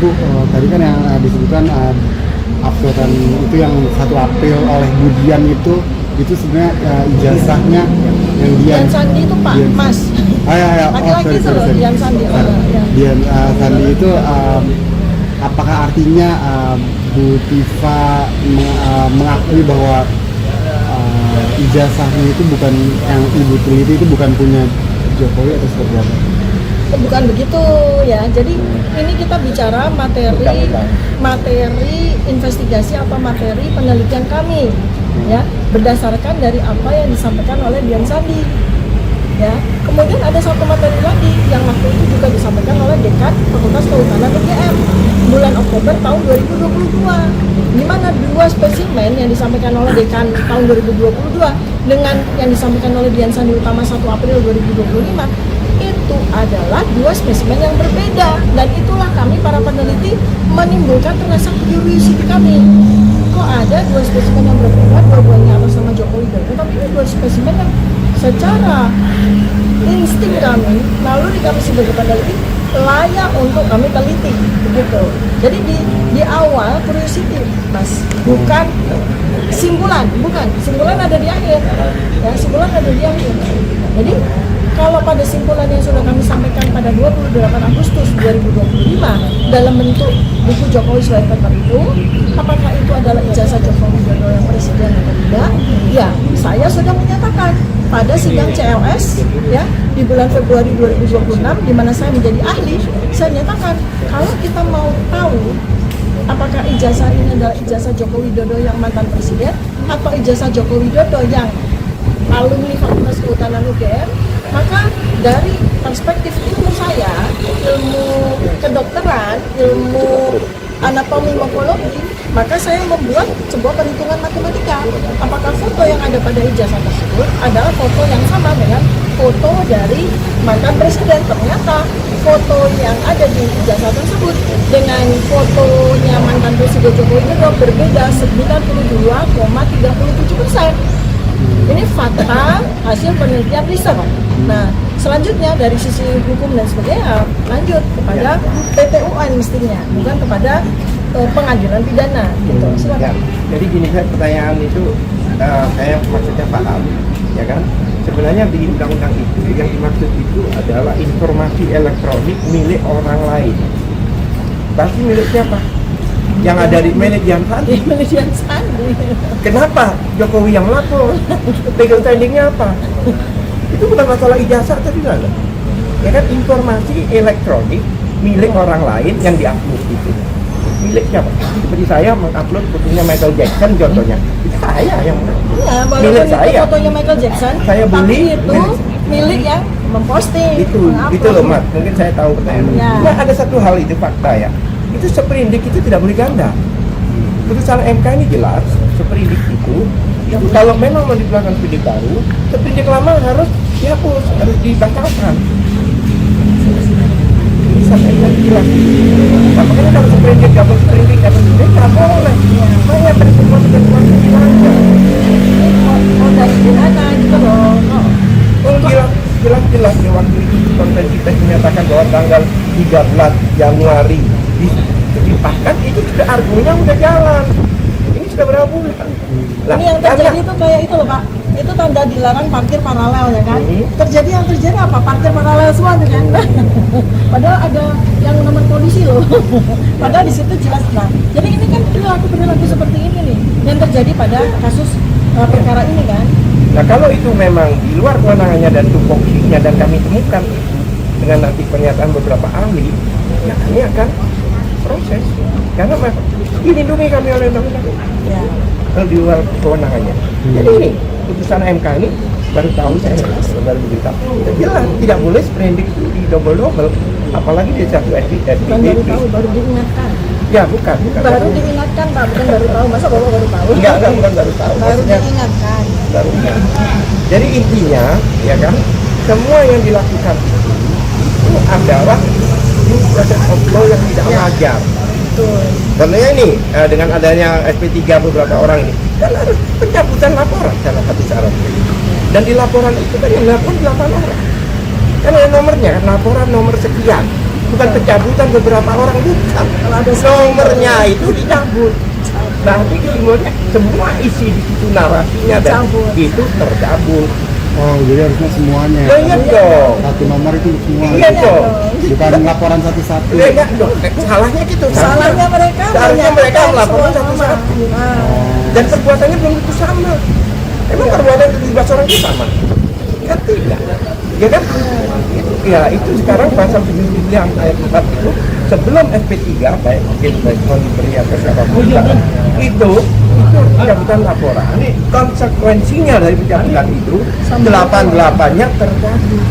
Bu, tadi kan yang disebutkan uploadan itu yang 1 April oleh Budian itu sebenarnya ijazahnya yang Dian Sandi itu Pak Dian, Mas. Laki-laki itu loh Dian Sandi. Dian Sandi itu apakah artinya Bu Tifa mengakui bahwa ijazahnya itu bukan yang Ibu teliti itu bukan punya Jokowi atau seperti apa? Bukan begitu ya. Jadi ini kita bicara materi investigasi atau materi penelitian kami ya, berdasarkan dari apa yang disampaikan oleh Dian Sandi ya. Kemudian ada satu materi lagi yang waktu itu juga disampaikan oleh Dekan Fakultas Kehutanan UGM bulan Oktober tahun 2022, di mana 2 spesimen yang disampaikan oleh Dekan tahun 2022 dengan yang disampaikan oleh Dian Sandi Utama 1 April 2025 itu adalah 2 spesimen yang berbeda, dan itulah kami para peneliti menimbulkan rasa curiosity kami. Kok ada 2 spesimen yang berbeda, dua-duanya atas nama Jokowi Dodo, tapi ini 2 spesimen yang secara insting kami melalui kami sebagai peneliti layak untuk kami teliti begitu. Jadi di awal curiosity Mas, bukan simpulan ada di akhir ya, simpulan ada di akhir. Jadi kalau pada simpulan yang sudah kami sampaikan pada 28 Agustus 2025 dalam bentuk buku Jokowi White Paper itu, apakah itu adalah ijazah Jokowi Dodo yang presiden atau tidak? Ya, saya sudah menyatakan pada sidang CLS ya di bulan Februari 2026 di mana saya menjadi ahli, saya nyatakan kalau kita mau tahu apakah ijazah ini adalah ijazah Jokowi Dodo yang mantan presiden atau ijazah Jokowi Dodo yang alumni Fakultas Kehutanan UGM, maka dari perspektif ilmu saya, ilmu kedokteran, ilmu anatomi morfologi, maka saya membuat sebuah perhitungan matematika. Apakah foto yang ada pada ijazah tersebut adalah foto yang sama dengan foto dari mantan presiden? Ternyata foto yang ada di ijazah tersebut dengan fotonya mantan presiden Jokowi Dodo berbeda 92,37%. Ini fakta hasil penelitian riset. Nah, selanjutnya dari sisi hukum dan sebagainya lanjut kepada PT UN mestinya, bukan kepada pengadilan pidana gitu. Silakan. Jadi gini, pertanyaan itu saya maksudnya paham, ya kan? Sebenarnya di undang-undang itu yang dimaksud itu adalah informasi elektronik milik orang lain. Pasti milik siapa? Yang ada di milik Dian Sandi. Kenapa Jokowi yang lapor? Legal standingnya apa? Itu bukan masalah ijazah tadi lah. Ya kan, informasi elektronik milik orang lain yang diupload itu. Milik siapa? Seperti saya mengupload fotonya Michael Jackson contohnya. Itu saya yang milik saya. Fotonya Michael Jackson. Saya beli itu milik yang memposting. Itu loh Mat. Mungkin saya tahu pertanyaannya. Ya. Nah, ada satu hal itu fakta ya. Itu seperindik itu tidak boleh ganda. Putusan MK ini jelas, seperindik itu kalau memang mau dikeluarkan seperindik baru, seperindik lama harus dihapus, harus dibatalkan. Ini sampai jelas. Nah, makanya kalau seperindik nggak boleh. Makanya semua ketentuan hilangnya. Oh, dari pidana gitu loh. Jelas ya, waktu itu konvensi pers menyatakan bahwa tanggal 13 Januari dilimpahkan, itu sudah argumennya udah jalan. Ini sudah berapa bulan? Nah, ini yang terjadi itu kayak itu loh Pak, itu tanda dilarang parkir paralel ya kan? Yang terjadi apa? Parkir paralel semua tuh kan? Padahal ada yang nomor polisi loh. Padahal di situ jelas. Nah, jadi ini kan perilaku seperti ini nih yang terjadi pada kasus perkara ini kan? Nah, kalau itu memang di luar kewenangannya dan tupoksinya dan kami temukan itu dengan nanti pernyataan beberapa ahli, ya kami akan proses karena dilindungi kami oleh undang-undang ya. Kalau di luar kewenangannya. Jadi ini putusan MK ini baru tahu saya, baru beritahu. Jelas tidak boleh sprendik itu di double, apalagi di satu baru diingatkan. Ya bukan baru diingatkan Pak, bukan baru tahu. Masa Bapak baru tahu? Enggak, bukan baru tahu. Baru diingatkan. Jadi intinya ya kan, semua yang dilakukan itu adalah proses law yang tidak wajar. Karena ini dengan adanya SP3 beberapa orang ini kan harus pencabutan laporan salah satu syarat. Dan di laporan itu kan yang lapor 8 orang. Kan ada nomornya, laporan nomor sekian. bukan pencabutan beberapa orang, bukan. Kalau ada Nomornya itu dicabut. Nanti kesimpulannya semua isi di situ narasinya dan Dicabut. itu tercabut. Oh, jadi harusnya semuanya. Ya iya dong. Satu nomor itu untuk semua. Iya dong. Bukan laporan satu-satu. Ya enggak dong. Salahnya gitu. Salahnya mereka Seharusnya mereka menyampaikan melaporkan semua nama. satu-satu. Nah, Dan perbuatannya belum tentu sama. Emang perbuatan 17 orang itu sama? Kan tidak. Ya kan? Ya itu sekarang pasal 79 ayat 4 itu sebelum SP3 baik mungkin baik memberi atau siapapun itu pencabutan laporan, konsekuensinya dari pencabutan itu 88-nya tercabut.